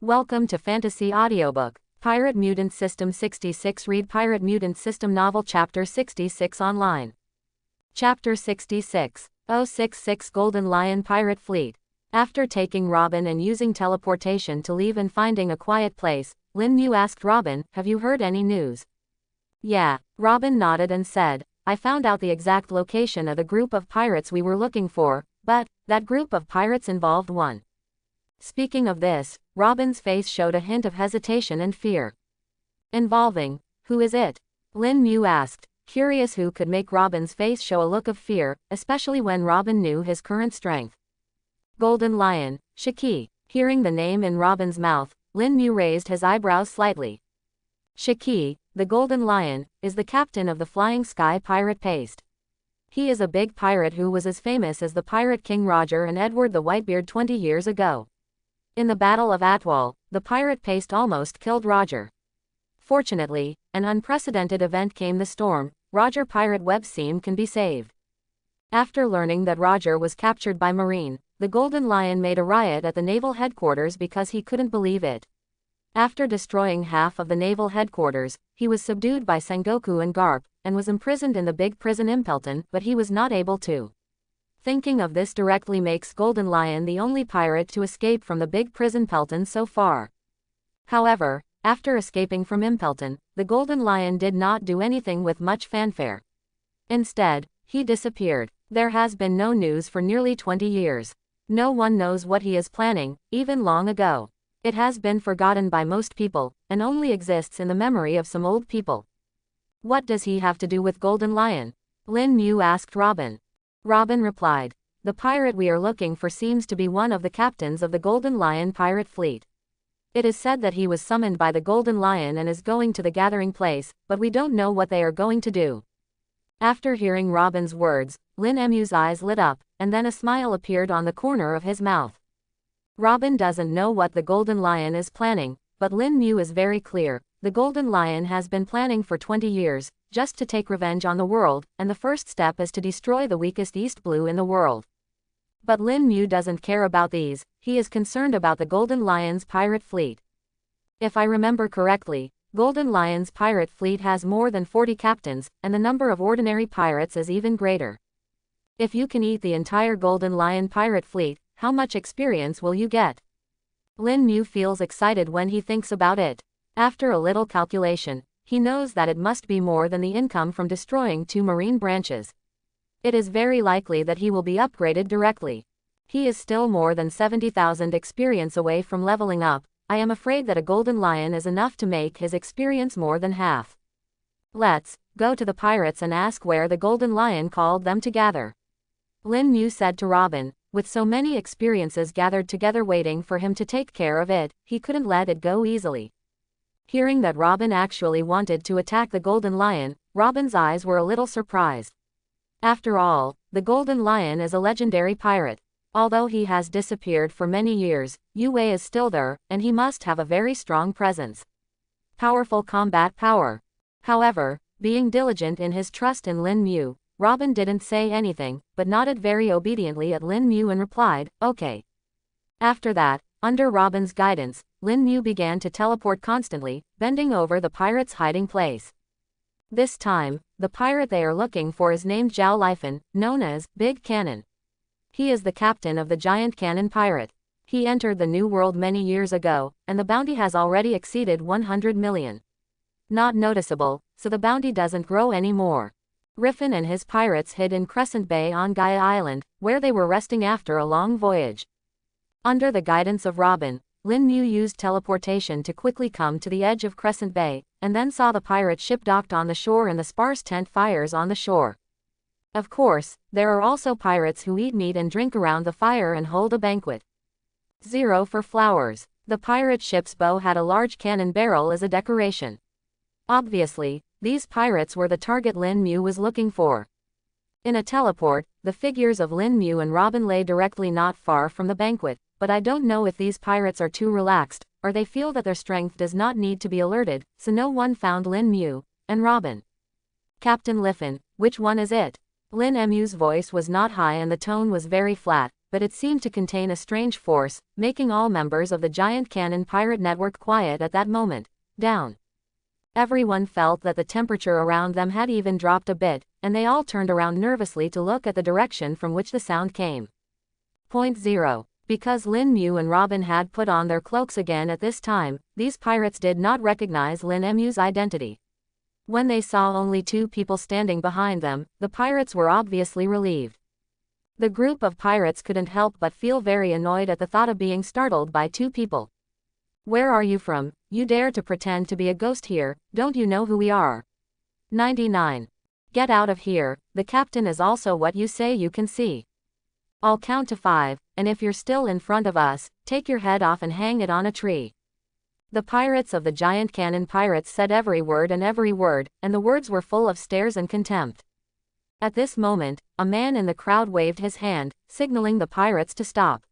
Welcome to Fantasy Audiobook. Pirate Mutant System 66. Read Pirate Mutant System Novel Chapter 66 online. Chapter 66. 066 Golden Lion Pirate Fleet. After taking Robin and using teleportation to leave and finding a quiet place, Lin Mu asked Robin, "Have you heard any news?" "Yeah." Robin nodded and said, "I found out the exact location of the group of pirates we were looking for, but that group of pirates involved one." Speaking of this, Robin's face showed a hint of hesitation and fear. "Involving? Who is it?" Lin Mu asked, curious who could make Robin's face show a look of fear, especially when Robin knew his current strength. "Golden Lion, Shiki." Hearing the name in Robin's mouth, Lin Mu raised his eyebrows slightly. Shiki, the Golden Lion, is the captain of the Flying Sky Pirate Paste. He is a big pirate who was as famous as the Pirate King Roger and Edward the Whitebeard 20 years ago. In the Battle of Atwal, the pirate Paste almost killed Roger. Fortunately, an unprecedented event came: the storm. Roger pirate web seam can be saved. After learning that Roger was captured by Marine, the Golden Lion made a riot at the naval headquarters because he couldn't believe it. After destroying half of the naval headquarters, he was subdued by Sengoku and Garp, and was imprisoned in the big prison Impelton, but he was not able to. Thinking of this directly makes Golden Lion the only pirate to escape from the big prison Pelton so far. However, after escaping from Impelton, the Golden Lion did not do anything with much fanfare. Instead, he disappeared. There has been no news for nearly 20 years. No one knows what he is planning, even long ago. It has been forgotten by most people, and only exists in the memory of some old people. "What does he have to do with Golden Lion?" Lin Mu asked Robin. Robin replied, "The pirate we are looking for seems to be one of the captains of the Golden Lion pirate fleet. It is said that he was summoned by the Golden Lion and is going to the gathering place, but we don't know what they are going to do." After hearing Robin's words, Lin Mu's eyes lit up, and then a smile appeared on the corner of his mouth. Robin doesn't know what the Golden Lion is planning, but Lin Mu is very clear. The Golden Lion has been planning for 20 years, just to take revenge on the world, and the first step is to destroy the weakest East Blue in the world. But Lin Mu doesn't care about these, he is concerned about the Golden Lion's pirate fleet. If I remember correctly, Golden Lion's pirate fleet has more than 40 captains, and the number of ordinary pirates is even greater. If you can eat the entire Golden Lion pirate fleet, how much experience will you get? Lin Mu feels excited when he thinks about it. After a little calculation, he knows that it must be more than the income from destroying 2 marine branches. It is very likely that he will be upgraded directly. He is still more than 70,000 experience away from leveling up. I am afraid that a Golden Lion is enough to make his experience more than half. Let's go to the pirates and ask where the Golden Lion called them to gather. Lin Mu said to Robin. With so many experiences gathered together waiting for him to take care of it, he couldn't let it go easily. Hearing that Robin actually wanted to attack the Golden Lion, Robin's eyes were a little surprised. After all, the Golden Lion is a legendary pirate. Although he has disappeared for many years, Yue is still there, and he must have a very strong presence. Powerful combat power. However, being diligent in his trust in Lin Mu, Robin didn't say anything, but nodded very obediently at Lin Mu and replied, "Okay." After that, under Robin's guidance, Lin Mu began to teleport constantly, bending over the pirate's hiding place. This time, the pirate they are looking for is named Zhao Lifen, known as Big Cannon. He is the captain of the Giant Cannon Pirate. He entered the New World many years ago, and the bounty has already exceeded 100 million. Not noticeable, so the bounty doesn't grow anymore. Riffin and his pirates hid in Crescent Bay on Gaia Island, where they were resting after a long voyage. Under the guidance of Robin, Lin Mu used teleportation to quickly come to the edge of Crescent Bay, and then saw the pirate ship docked on the shore and the sparse tent fires on the shore. Of course, there are also pirates who eat meat and drink around the fire and hold a banquet. 0 for flowers. The pirate ship's bow had a large cannon barrel as a decoration. Obviously, these pirates were the target Lin Mu was looking for. In a teleport, the figures of Lin Mu and Robin lay directly not far from the banquet, but I don't know if these pirates are too relaxed, or they feel that their strength does not need to be alerted, so no one found Lin Mu and Robin. "Captain Liffen, which one is it?" Lin Mu's voice was not high and the tone was very flat, but it seemed to contain a strange force, making all members of the giant cannon pirate network quiet at that moment. Down. Everyone felt that the temperature around them had even dropped a bit, and they all turned around nervously to look at the direction from which the sound came. Point 0. Because Lin Mu and Robin had put on their cloaks again at this time, these pirates did not recognize Lin Mu's identity. When they saw only 2 people standing behind them, the pirates were obviously relieved. The group of pirates couldn't help but feel very annoyed at the thought of being startled by 2 people. Where are you from? You dare to pretend to be a ghost here, don't you know who we are? 99. Get out of here, the captain is also what you say you can see. I'll count to 5, and if you're still in front of us, take your head off and hang it on a tree. The pirates of the giant cannon pirates said every word, and the words were full of stares and contempt. At this moment, a man in the crowd waved his hand, signaling the pirates to stop.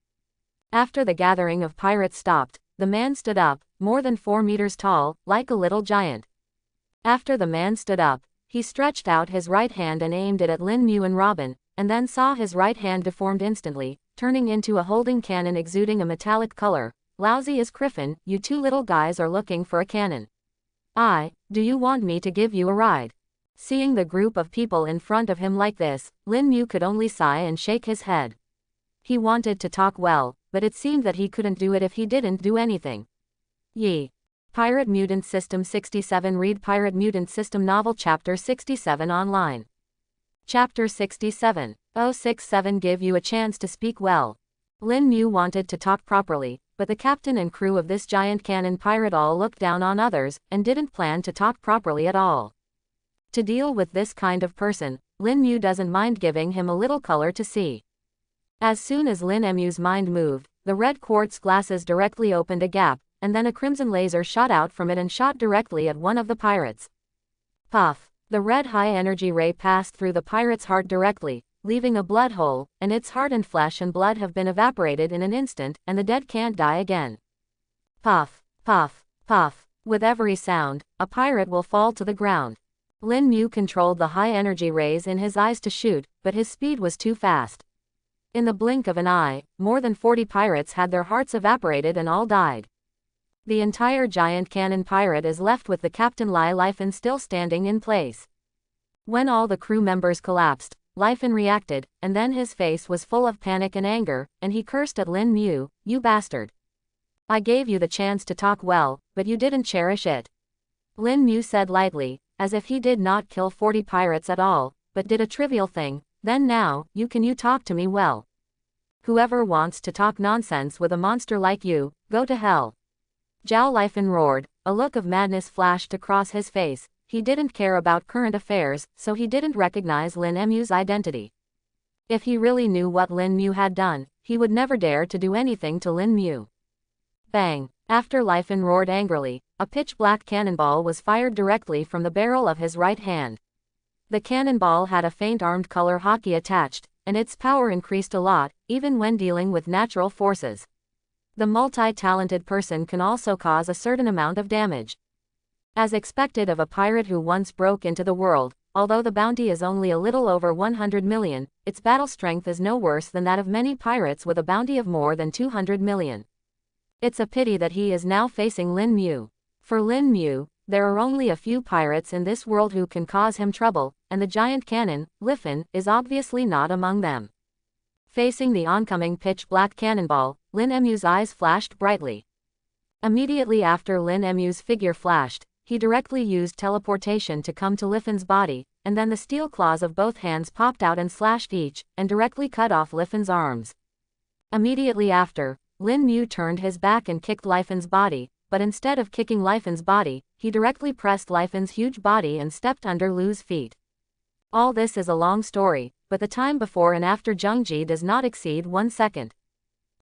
After the gathering of pirates stopped, the man stood up, more than 4 meters tall, like a little giant. After the man stood up, he stretched out his right hand and aimed it at Lin Mu and Robin, and then saw his right hand deformed instantly, turning into a holding cannon exuding a metallic color. Lousy as Griffin, you 2 little guys are looking for a cannon. Do you want me to give you a ride? Seeing the group of people in front of him like this, Lin Mu could only sigh and shake his head. He wanted to talk well, but it seemed that he couldn't do it if he didn't do anything. Pirate Mutant System 67. Read Pirate Mutant System Novel Chapter 67 online. Chapter 67. 067 Give you a chance to speak well. Lin Mu wanted to talk properly, but the captain and crew of this giant cannon pirate all looked down on others, and didn't plan to talk properly at all. To deal with this kind of person, Lin Mu doesn't mind giving him a little color to see. As soon as Lin Mu's mind moved, the red quartz glasses directly opened a gap, and then a crimson laser shot out from it and shot directly at one of the pirates. Puff! The red high-energy ray passed through the pirate's heart directly, leaving a blood hole, and its heart and flesh and blood have been evaporated in an instant, and the dead can't die again. Puff! Puff! Puff! With every sound, a pirate will fall to the ground. Lin Mu controlled the high-energy rays in his eyes to shoot, but his speed was too fast. In the blink of an eye, more than 40 pirates had their hearts evaporated and all died. The entire giant cannon pirate is left with the Captain Lifen still standing in place. When all the crew members collapsed, Lifen reacted, and then his face was full of panic and anger, and he cursed at Lin Mu, "You bastard. I gave you the chance to talk well, but you didn't cherish it." Lin Mu said lightly, as if he did not kill 40 pirates at all, but did a trivial thing. "Then now, you talk to me well. Whoever wants to talk nonsense with a monster like you, go to hell." Zhao Lifen roared, a look of madness flashed across his face. He didn't care about current affairs, so he didn't recognize Lin Mu's identity. If he really knew what Lin Mu had done, he would never dare to do anything to Lin Mu. Bang! After Lifen roared angrily, a pitch-black cannonball was fired directly from the barrel of his right hand. The cannonball had a faint armed color hockey attached, and its power increased a lot, even when dealing with natural forces. The multi-talented person can also cause a certain amount of damage. As expected of a pirate who once broke into the world, although the bounty is only a little over 100 million, its battle strength is no worse than that of many pirates with a bounty of more than 200 million. It's a pity that he is now facing Lin Mu. For Lin Mu, there are only a few pirates in this world who can cause him trouble, and the giant cannon, Lifen, is obviously not among them. Facing the oncoming pitch-black cannonball, Lin Mu's eyes flashed brightly. Immediately after Lin Mu's figure flashed, he directly used teleportation to come to Lifen's body, and then the steel claws of both hands popped out and slashed each, and directly cut off Lifen's arms. Immediately after, Lin Mu turned his back and kicked Lifen's body, but instead of kicking Lifen's body, he directly pressed Lifen's huge body and stepped under Lu's feet. All this is a long story, but the time before and after Zhengji does not exceed 1 second.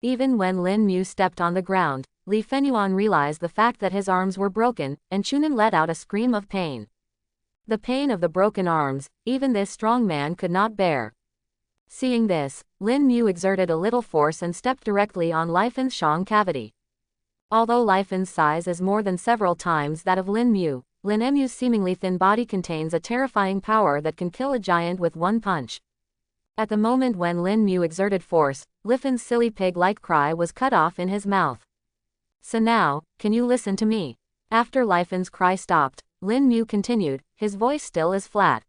Even when Lin Mu stepped on the ground, Li Fenyuan realized the fact that his arms were broken, and Chunin let out a scream of pain. The pain of the broken arms, even this strong man could not bear. Seeing this, Lin Mu exerted a little force and stepped directly on Lifen's shang cavity. Although Lifen's size is more than several times that of Lin Mu's seemingly thin body contains a terrifying power that can kill a giant with one punch. At the moment when Lin Mu exerted force, Lifan's silly pig-like cry was cut off in his mouth. So now, can you listen to me? After Lifan's cry stopped, Lin Mu continued, his voice still as flat.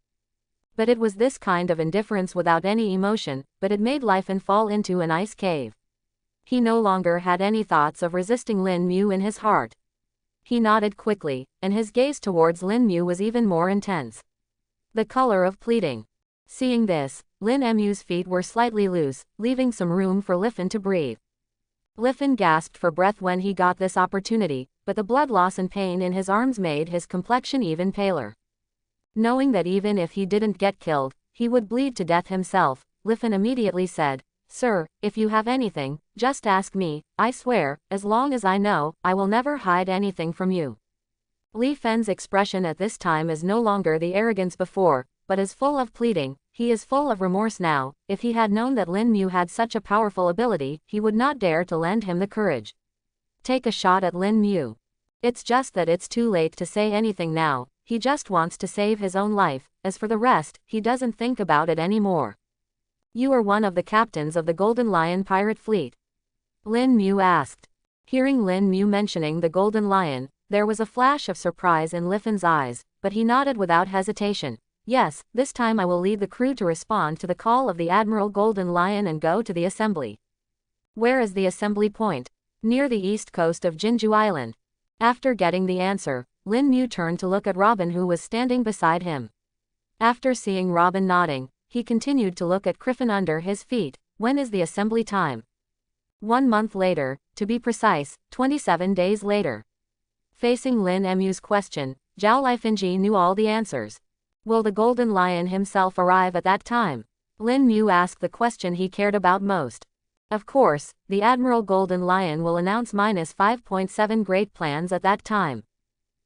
But it was this kind of indifference without any emotion, but it made Lifan fall into an ice cave. He no longer had any thoughts of resisting Lin Mu in his heart. He nodded quickly, and his gaze towards Lin Mu was even more intense. The color of pleading. Seeing this, Lin Mu's feet were slightly loose, leaving some room for Lifan to breathe. Lifan gasped for breath when he got this opportunity, but the blood loss and pain in his arms made his complexion even paler. Knowing that even if he didn't get killed, he would bleed to death himself, Lifan immediately said, "Sir, if you have anything, just ask me. I swear, as long as I know, I will never hide anything from you." Li Fen's expression at this time is no longer the arrogance before, but is full of pleading. He is full of remorse now. If he had known that Lin Mu had such a powerful ability, he would not dare to lend him the courage. Take a shot at Lin Mu. It's just that it's too late to say anything now. He just wants to save his own life. As for the rest, he doesn't think about it anymore. You are one of the captains of the Golden Lion pirate fleet? Lin Mu asked. Hearing Lin Mu mentioning the Golden Lion, there was a flash of surprise in Lifan's eyes, but he nodded without hesitation. Yes, this time I will lead the crew to respond to the call of the Admiral Golden Lion and go to the assembly. Where is the assembly point? Near the east coast of Jinju Island. After getting the answer, Lin Mu turned to look at Robin, who was standing beside him. After seeing Robin nodding, he continued to look at Griffin under his feet. When is the assembly time? 1 month later, to be precise, 27 days later. Facing Lin Mu's question, Zhao Lifenji knew all the answers. Will the Golden Lion himself arrive at that time? Lin Mu asked the question he cared about most. Of course, the Admiral Golden Lion will announce -5.7 great plans at that time.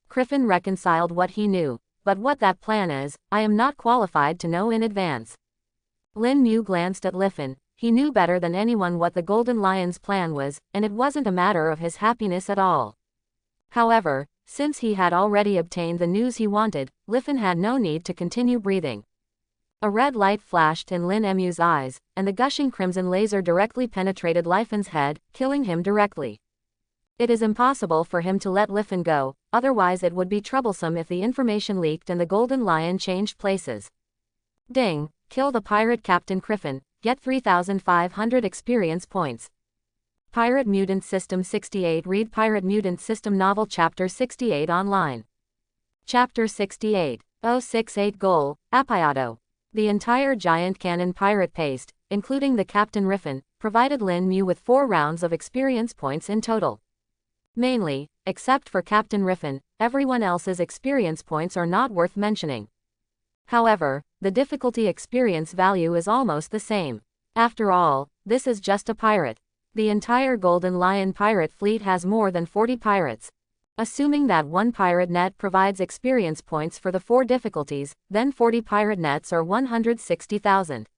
Griffin reconciled what he knew, but what that plan is, I am not qualified to know in advance. Lin Mu glanced at Lifan. He knew better than anyone what the Golden Lion's plan was, and it wasn't a matter of his happiness at all. However, since he had already obtained the news he wanted, Lifan had no need to continue breathing. A red light flashed in Lin Mu's eyes, and the gushing crimson laser directly penetrated Lifan's head, killing him directly. It is impossible for him to let Lifan go, otherwise it would be troublesome if the information leaked and the Golden Lion changed places. Ding! Kill the pirate Captain Griffin, get 3,500 experience points. Pirate Mutant System 68. Read Pirate Mutant System Novel Chapter 68 online. Chapter 68. 068 Goal, Appaiado. The entire giant cannon pirate paste, including the Captain Griffin, provided Lin Mu with 4 rounds of experience points in total. Mainly, except for Captain Griffin, everyone else's experience points are not worth mentioning. However, the difficulty experience value is almost the same. After all, this is just a pirate. The entire Golden Lion pirate fleet has more than 40 pirates. Assuming that 1 pirate net provides experience points for the 4 difficulties, then 40 pirate nets are 160,000.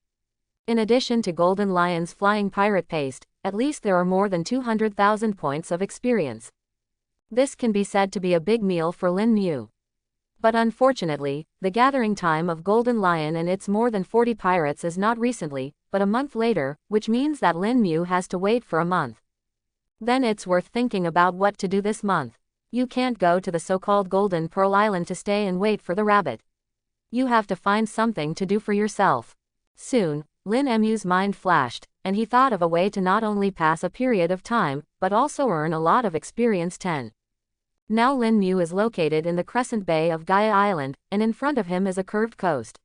In addition to Golden Lion's flying pirate paste, at least there are more than 200,000 points of experience. This can be said to be a big meal for Lin Mu. But unfortunately, the gathering time of Golden Lion and its more than 40 pirates is not recently, but a month later, which means that Lin Mu has to wait for a month. Then it's worth thinking about what to do this month. You can't go to the so-called Golden Pearl Island to stay and wait for the rabbit. You have to find something to do for yourself. Soon, Lin Mu's mind flashed, and he thought of a way to not only pass a period of time, but also earn a lot of experience 10. Now Lin Mu is located in the crescent bay of Gaia Island, and in front of him is a curved coast.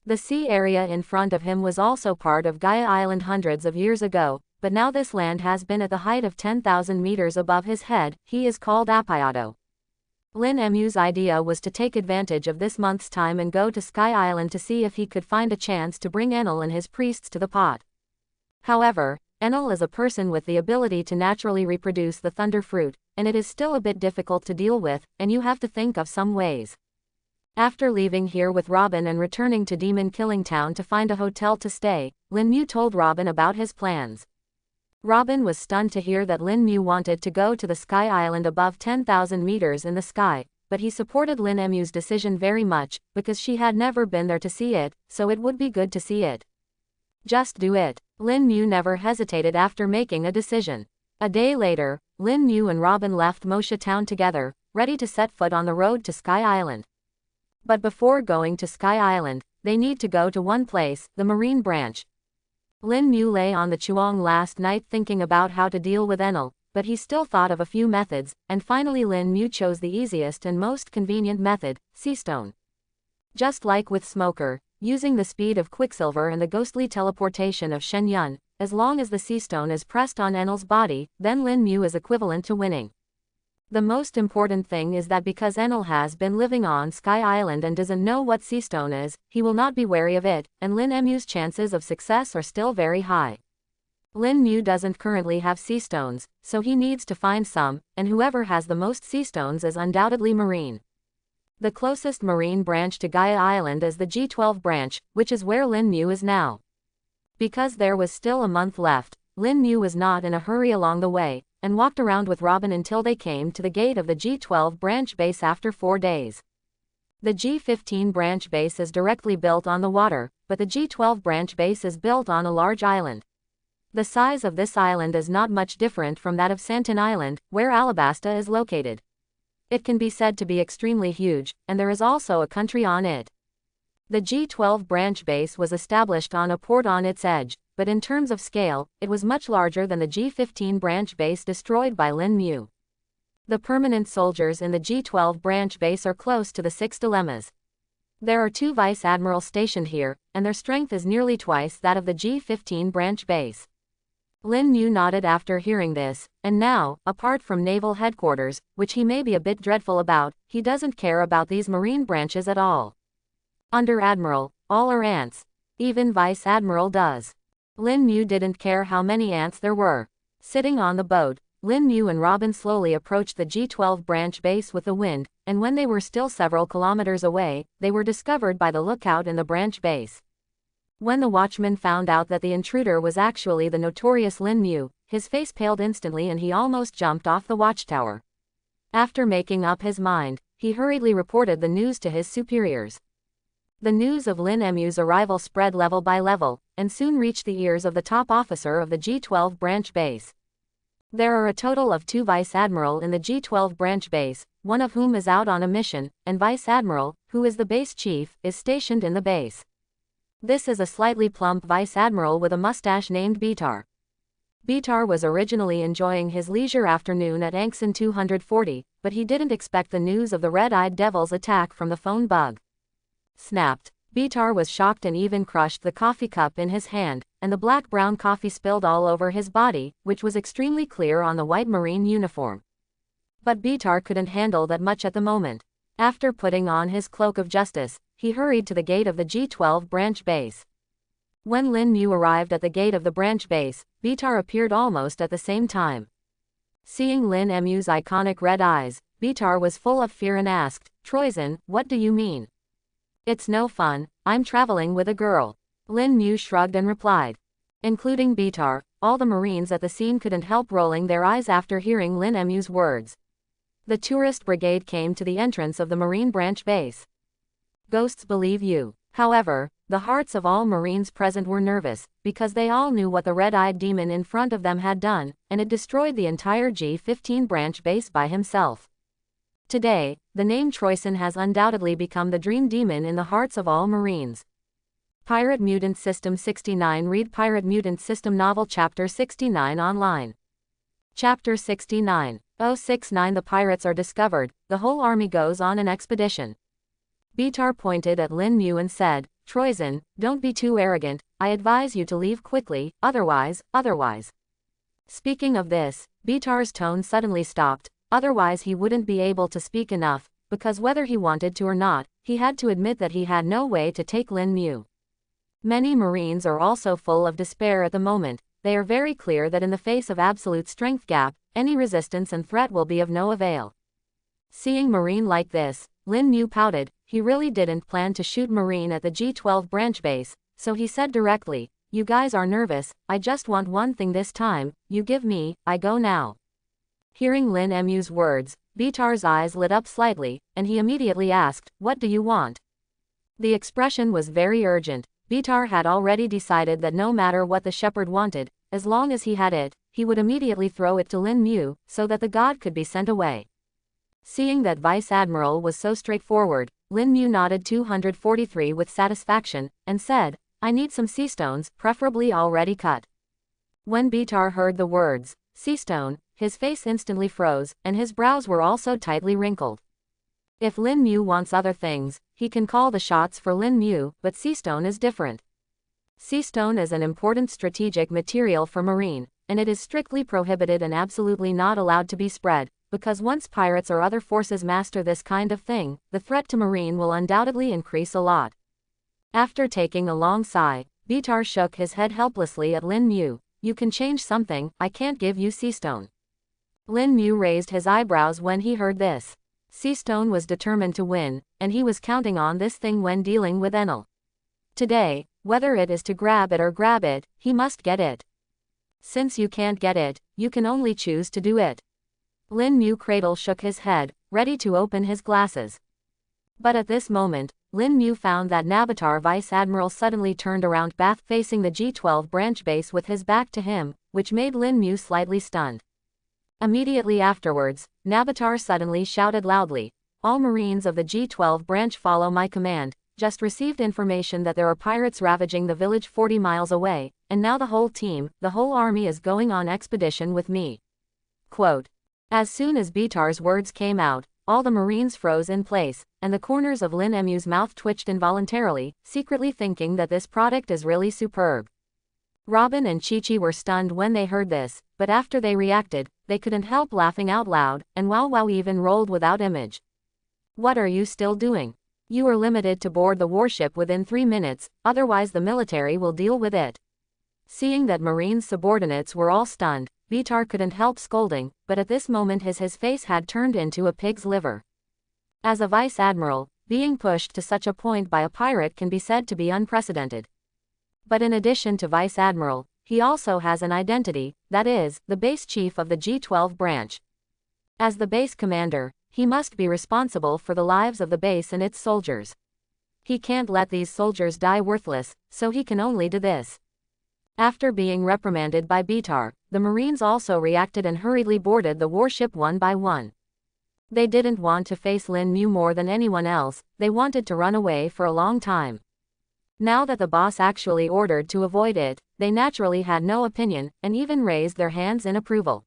The sea area in front of him was also part of Gaia Island hundreds of years ago, but now this land has been at the height of 10,000 meters above his head. He is called Appaiado. Lin Mu's idea was to take advantage of this month's time and go to Sky Island to see if he could find a chance to bring Enel and his priests to the pot. However, Enel is a person with the ability to naturally reproduce the thunder fruit, and it is still a bit difficult to deal with, and you have to think of some ways. After leaving here with Robin and returning to Demon Killing Town to find a hotel to stay, Lin Mu told Robin about his plans. Robin was stunned to hear that Lin Mu wanted to go to the Sky Island above 10,000 meters in the sky, but he supported Lin Mu's decision very much, because she had never been there to see it, so it would be good to see it. Just do it. Lin Mu never hesitated after making a decision. A day later, Lin Mu and Robin left Mosha Town together, ready to set foot on the road to Sky Island. But before going to Sky Island, they need to go to one place, the Marine Branch. Lin Mu lay on the Chuang last night thinking about how to deal with Enel, but he still thought of a few methods, and finally Lin Mu chose the easiest and most convenient method, Seastone. Just like with Smoker, using the speed of Quicksilver and the ghostly teleportation of Shen Yun, as long as the Seastone is pressed on Enel's body, then Lin Mu is equivalent to winning. The most important thing is that because Enel has been living on Sky Island and doesn't know what Seastone is, he will not be wary of it, and Lin Mu's chances of success are still very high. Lin Mu doesn't currently have Seastones, so he needs to find some, and whoever has the most Seastones is undoubtedly Marine. The closest Marine branch to Gaia Island is the G12 branch, which is where Lin Mu is now. Because there was still a month left, Lin Mu was not in a hurry along the way, and walked around with Robin until they came to the gate of the G12 branch base after 4 days. The G15 branch base is directly built on the water, but the G12 branch base is built on a large island. The size of this island is not much different from that of Santin Island, where Alabasta is located. It can be said to be extremely huge, and there is also a country on it. The G12 branch base was established on a port on its edge, but in terms of scale, it was much larger than the G15 branch base destroyed by Lin Mu. The permanent soldiers in the G12 branch base are close to the 6 dilemmas. There are 2 vice admirals stationed here, and their strength is nearly twice that of the G15 branch base. Lin Mu nodded after hearing this, and now, apart from naval headquarters, which he may be a bit dreadful about, he doesn't care about these marine branches at all. Under Admiral, all are ants. Even Vice Admiral does. Lin Mu didn't care how many ants there were. Sitting on the boat, Lin Mu and Robin slowly approached the G12 branch base with the wind, and when they were still several kilometers away, they were discovered by the lookout in the branch base. When the watchman found out that the intruder was actually the notorious Lin Mu, his face paled instantly and he almost jumped off the watchtower. After making up his mind, he hurriedly reported the news to his superiors. The news of Lin Mu's arrival spread level by level, and soon reached the ears of the top officer of the G12 branch base. There are a total of 2 Vice Admiral in the G12 branch base, one of whom is out on a mission, and Vice Admiral, who is the base chief, is stationed in the base. This is a slightly plump Vice Admiral with a mustache named Bitar. Bitar was originally enjoying his leisure afternoon at Angson 240, but he didn't expect the news of the red-eyed devil's attack from the phone bug. Snapped. Bitar was shocked and even crushed the coffee cup in his hand, and the black-brown coffee spilled all over his body, which was extremely clear on the white Marine uniform. But Bitar couldn't handle that much at the moment. After putting on his cloak of justice, he hurried to the gate of the G12 branch base. When Lin Mu arrived at the gate of the branch base, Bitar appeared almost at the same time. Seeing Lin Mu's iconic red eyes, Bitar was full of fear and asked, "Troizen, what do you mean?" "It's no fun, I'm traveling with a girl." Lin Mu shrugged and replied. Including Bitar, all the Marines at the scene couldn't help rolling their eyes after hearing Lin Mu's words. The tourist brigade came to the entrance of the Marine branch base. Ghosts believe you. However, the hearts of all Marines present were nervous, because they all knew what the red-eyed demon in front of them had done, and it destroyed the entire G15 branch base by himself. Today, the name Troizen has undoubtedly become the dream demon in the hearts of all Marines. Pirate Mutant System 69. Read Pirate Mutant System Novel Chapter 69 online. Chapter 69. 069. The pirates are discovered, the whole army goes on an expedition. Bitar pointed at Lin Mu and said, "Troizen, don't be too arrogant, I advise you to leave quickly, otherwise. Speaking of this, Bitar's tone suddenly stopped, otherwise he wouldn't be able to speak enough, because whether he wanted to or not, he had to admit that he had no way to take Lin Mu. Many Marines are also full of despair at the moment. They are very clear that in the face of absolute strength gap, any resistance and threat will be of no avail. Seeing Marine like this, Lin Mu pouted. He really didn't plan to shoot Marine at the G12 branch base, so he said directly, "You guys are nervous, I just want one thing this time, you give me, I go now." Hearing Lin Mu's words, Bitar's eyes lit up slightly, and he immediately asked, "What do you want?" The expression was very urgent, Bitar had already decided that no matter what the shepherd wanted, as long as he had it, he would immediately throw it to Lin Mu, so that the god could be sent away. Seeing that Vice Admiral was so straightforward, Lin Mu nodded 243 with satisfaction, and said, I need some sea stones, preferably already cut. When Bitar heard the words, sea stone, his face instantly froze, and his brows were also tightly wrinkled. If Lin Mu wants other things, he can call the shots for Lin Mu, but sea stone is different. Sea stone is an important strategic material for marine, and it is strictly prohibited and absolutely not allowed to be spread, because once pirates or other forces master this kind of thing, the threat to marine will undoubtedly increase a lot. After taking a long sigh, Bitar shook his head helplessly at Lin Mu. You can change something, I can't give you sea stone. Lin Mu raised his eyebrows when he heard this. Sea stone was determined to win, and he was counting on this thing when dealing with Enel. Today, whether it is to grab it or grab it, he must get it. Since you can't get it, you can only choose to do it. Lin Mu Cradle shook his head, ready to open his glasses. But at this moment, Lin Mu found that Nabatar Vice Admiral suddenly turned around back facing the G12 branch base with his back to him, which made Lin Mu slightly stunned. Immediately afterwards, Nabatar suddenly shouted loudly, all Marines of the G12 branch follow my command, just received information that there are pirates ravaging the village 40 miles away, and now the whole team, the whole army is going on expedition with me. Quote. As soon as Bitar's words came out, all the Marines froze in place, and the corners of Lin Mu's mouth twitched involuntarily, secretly thinking that this product is really superb. Robin and Chi-Chi were stunned when they heard this, but after they reacted, they couldn't help laughing out loud, and Wow even rolled without image. What are you still doing? You are limited to board the warship within 3 minutes, otherwise the military will deal with it. Seeing that Marine subordinates were all stunned, Bitar couldn't help scolding, but at this moment his face had turned into a pig's liver. As a vice admiral, being pushed to such a point by a pirate can be said to be unprecedented. But in addition to vice admiral, he also has an identity, that is, the base chief of the G12 branch. As the base commander, he must be responsible for the lives of the base and its soldiers. He can't let these soldiers die worthless, so he can only do this. After being reprimanded by Bitar, the Marines also reacted and hurriedly boarded the warship one by one. They didn't want to face Lin Mu more than anyone else, they wanted to run away for a long time. Now that the boss actually ordered to avoid it, they naturally had no opinion, and even raised their hands in approval.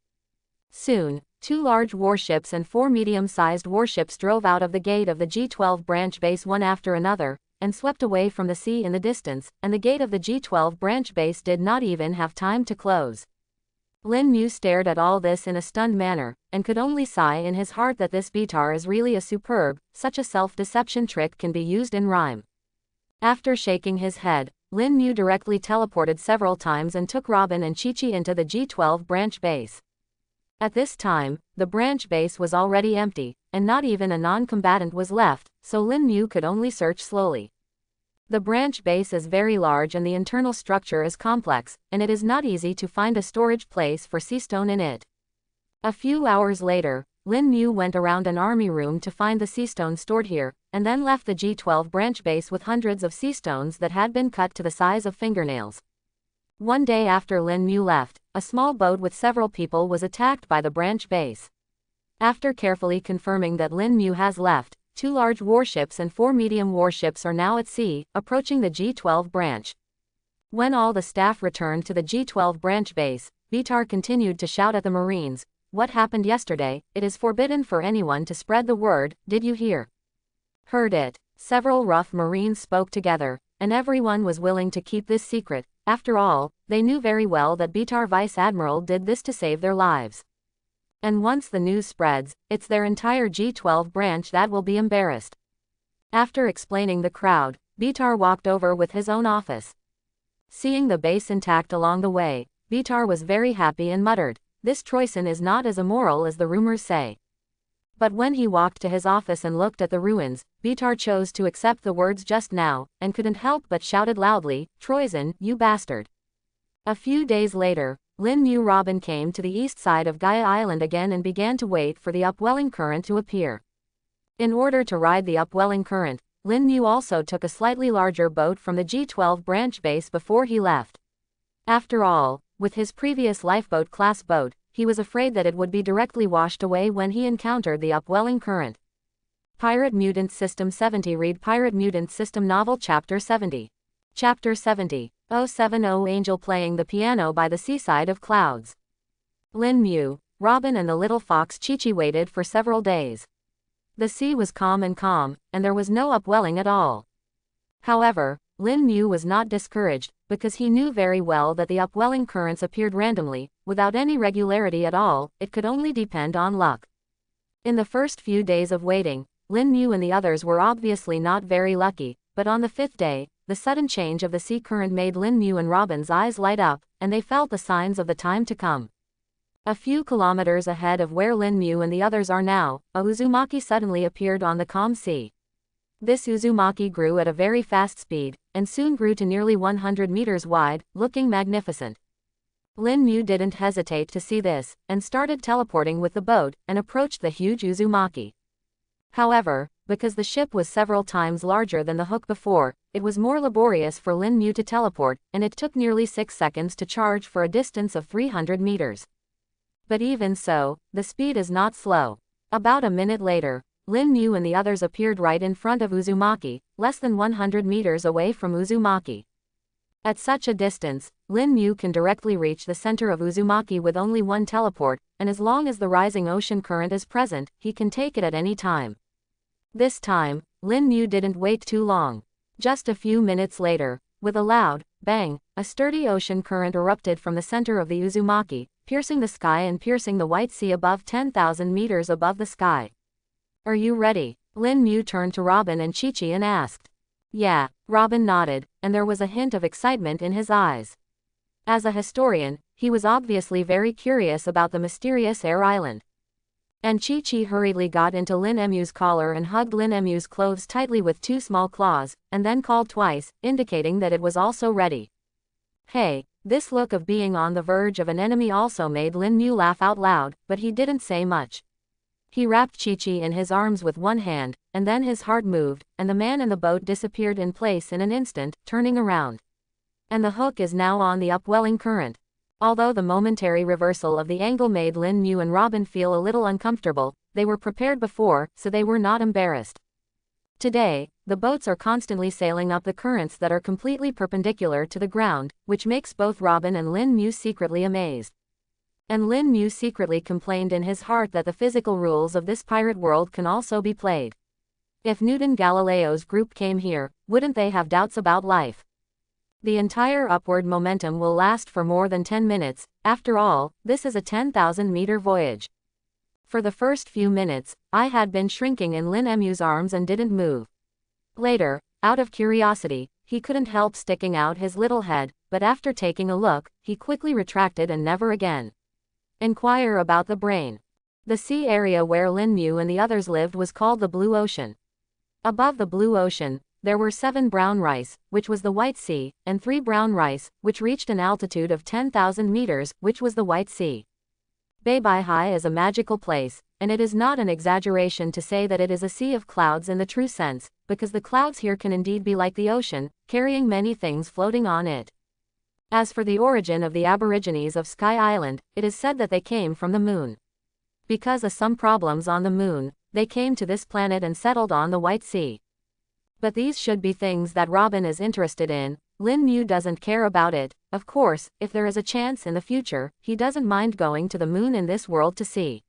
Soon, 2 large warships and 4 medium-sized warships drove out of the gate of the G12 branch base one after another, and swept away from the sea in the distance, and the gate of the G12 branch base did not even have time to close. Lin Mu stared at all this in a stunned manner, and could only sigh in his heart that this Bitar is really a superb, such a self-deception trick can be used in rhyme. After shaking his head, Lin Mu directly teleported several times and took Robin and Chi-Chi into the G12 branch base. At this time, the branch base was already empty, and not even a non-combatant was left, so Lin Mu could only search slowly. The branch base is very large and the internal structure is complex, and it is not easy to find a storage place for sea stone in it. A few hours later, Lin Mu went around an army room to find the sea stone stored here, and then left the G12 branch base with hundreds of sea stones that had been cut to the size of fingernails. One day after Lin Mu left, a small boat with several people was attacked by the branch base. After carefully confirming that Lin Mu has left, 2 large warships and 4 medium warships are now at sea, approaching the G12 branch. When all the staff returned to the G12 branch base, Bitar continued to shout at the Marines, "What happened yesterday? It is forbidden for anyone to spread the word, did you hear?" Heard it. Several rough Marines spoke together, and everyone was willing to keep this secret. After all, they knew very well that Bitar Vice Admiral did this to save their lives. And once the news spreads, it's their entire G12 branch that will be embarrassed. After explaining the crowd, Bitar walked over with his own office. Seeing the base intact along the way, Bitar was very happy and muttered, "This Troyson is not as immoral as the rumors say." But when he walked to his office and looked at the ruins, Bitar chose to accept the words just now, and couldn't help but shouted loudly, "Troyson, you bastard." A few days later, Lin Mu Robin came to the east side of Gaia Island again and began to wait for the upwelling current to appear. In order to ride the upwelling current, Lin Mu also took a slightly larger boat from the G12 branch base before he left. After all, with his previous lifeboat class boat, he was afraid that it would be directly washed away when he encountered the upwelling current. Pirate Mutant System 70. Read Pirate Mutant System Novel Chapter 70. Chapter 70. 070 Angel playing the piano by the seaside of clouds. Lin Mu, Robin and the little fox Chi-Chi waited for several days. The sea was calm, and there was no upwelling at all. However, Lin Mu was not discouraged, because he knew very well that the upwelling currents appeared randomly, without any regularity at all. It could only depend on luck. In the first few days of waiting, Lin Mu and the others were obviously not very lucky, but on the fifth day, the sudden change of the sea current made Lin Mu and Robin's eyes light up, and they felt the signs of the time to come. A few kilometers ahead of where Lin Mu and the others are now, a uzumaki suddenly appeared on the calm sea. This uzumaki grew at a very fast speed, and soon grew to nearly 100 meters wide, looking magnificent. Lin Mu didn't hesitate to see this, and started teleporting with the boat, and approached the huge uzumaki. However, because the ship was several times larger than the hook before, it was more laborious for Lin Mu to teleport, and it took nearly 6 seconds to charge for a distance of 300 meters. But even so, the speed is not slow. About a minute later, Lin Mu and the others appeared right in front of Uzumaki, less than 100 meters away from Uzumaki. At such a distance, Lin Mu can directly reach the center of Uzumaki with only one teleport, and as long as the rising ocean current is present, he can take it at any time. This time, Lin Mu didn't wait too long. Just a few minutes later, with a loud bang, a sturdy ocean current erupted from the center of the Uzumaki, piercing the sky and piercing the white sea above 10,000 meters above the sky. "Are you ready?" Lin Mu turned to Robin and Chi-Chi and asked. "Yeah," Robin nodded, and there was a hint of excitement in his eyes. As a historian, he was obviously very curious about the mysterious air island. And Chi-Chi hurriedly got into Lin Mu's collar and hugged Lin Mu's clothes tightly with 2 small claws, and then called twice, indicating that it was also ready. Hey, this look of being on the verge of an enemy also made Lin Mu laugh out loud, but he didn't say much. He wrapped Chi-Chi in his arms with one hand, and then his heart moved, and the man in the boat disappeared in place in an instant, turning around. And the hook is now on the upwelling current. Although the momentary reversal of the angle made Lin Mu and Robin feel a little uncomfortable, they were prepared before, so they were not embarrassed. Today, the boats are constantly sailing up the currents that are completely perpendicular to the ground, which makes both Robin and Lin Mu secretly amazed. And Lin Mu secretly complained in his heart that the physical rules of this pirate world can also be played. If Newton Galileo's group came here, wouldn't they have doubts about life? The entire upward momentum will last for more than 10 minutes, after all, this is a 10,000-meter voyage. For the first few minutes, I had been shrinking in Lin Mu's arms and didn't move. Later, out of curiosity, he couldn't help sticking out his little head, but after taking a look, he quickly retracted and never again. Inquire about the brain. The sea area where Lin Mu and the others lived was called the Blue Ocean. Above the Blue Ocean, there were 7 brown rice, which was the White Sea, and 3 brown rice, which reached an altitude of 10,000 meters, which was the White Sea. Beibei is a magical place, and it is not an exaggeration to say that it is a sea of clouds in the true sense, because the clouds here can indeed be like the ocean, carrying many things floating on it. As for the origin of the Aborigines of Sky Island, it is said that they came from the moon. Because of some problems on the moon, they came to this planet and settled on the White Sea. But these should be things that Robin is interested in. Lin Mu doesn't care about it. Of course, if there is a chance in the future, he doesn't mind going to the moon in this world to see.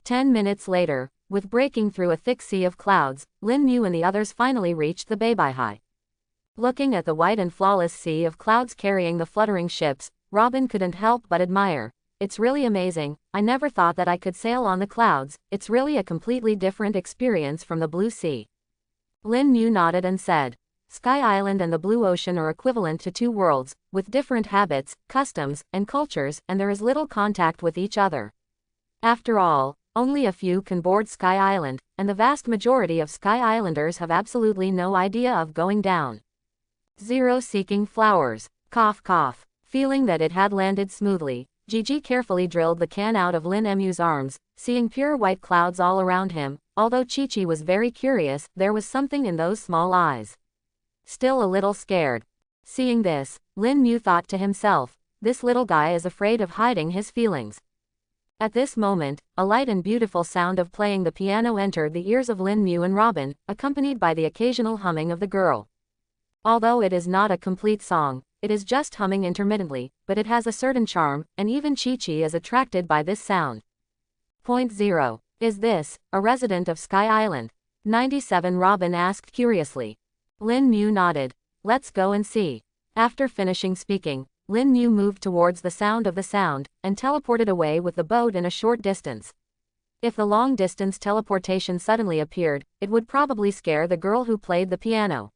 10 minutes later, with breaking through a thick sea of clouds, Lin Mu and the others finally reached the Beibei. Looking at the white and flawless sea of clouds carrying the fluttering ships, Robin couldn't help but admire. It's really amazing. I never thought that I could sail on the clouds. It's really a completely different experience from the blue sea. Lin Mu nodded and said, Sky Island and the Blue Ocean are equivalent to 2 worlds, with different habits, customs, and cultures, and there is little contact with each other. After all, only a few can board Sky Island, and the vast majority of Sky Islanders have absolutely no idea of going down. 0 Seeking flowers. Cough cough. Feeling that it had landed smoothly, Gigi carefully drilled the can out of Lin Mu's arms, seeing pure white clouds all around him. Although Chi-Chi was very curious, there was something in those small eyes. Still a little scared. Seeing this, Lin Mu thought to himself, this little guy is afraid of hiding his feelings. At this moment, a light and beautiful sound of playing the piano entered the ears of Lin Mu and Robin, accompanied by the occasional humming of the girl. Although it is not a complete song, it is just humming intermittently, but it has a certain charm, and even Chi-Chi is attracted by this sound. Point 0. Is this a resident of Sky Island? 97 Robin asked curiously. Lin Mu nodded. Let's go and see. After finishing speaking, Lin Mu moved towards the sound of the sound, and teleported away with the boat in a short distance. If the long-distance teleportation suddenly appeared, it would probably scare the girl who played the piano.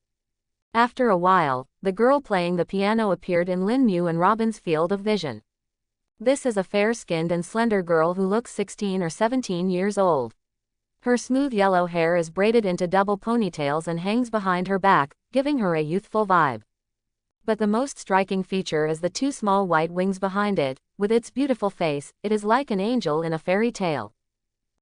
After a while, the girl playing the piano appeared in Lin Mu and Robin's field of vision. This is a fair-skinned and slender girl who looks 16 or 17 years old. Her smooth yellow hair is braided into double ponytails and hangs behind her back, giving her a youthful vibe. But the most striking feature is the two small white wings behind it. With its beautiful face, it is like an angel in a fairy tale.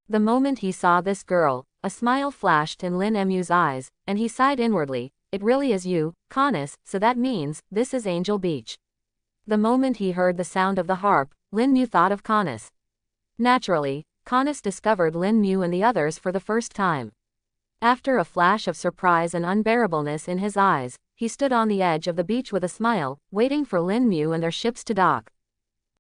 The moment he saw this girl, a smile flashed in Lin Mu's eyes, and he sighed inwardly. It really is you, Canis, so that means, this is Angel Beach. The moment he heard the sound of the harp, Lin Mu thought of Canis. Naturally, Canis discovered Lin Mu and the others for the first time. After a flash of surprise and unbearableness in his eyes, he stood on the edge of the beach with a smile, waiting for Lin Mu and their ships to dock.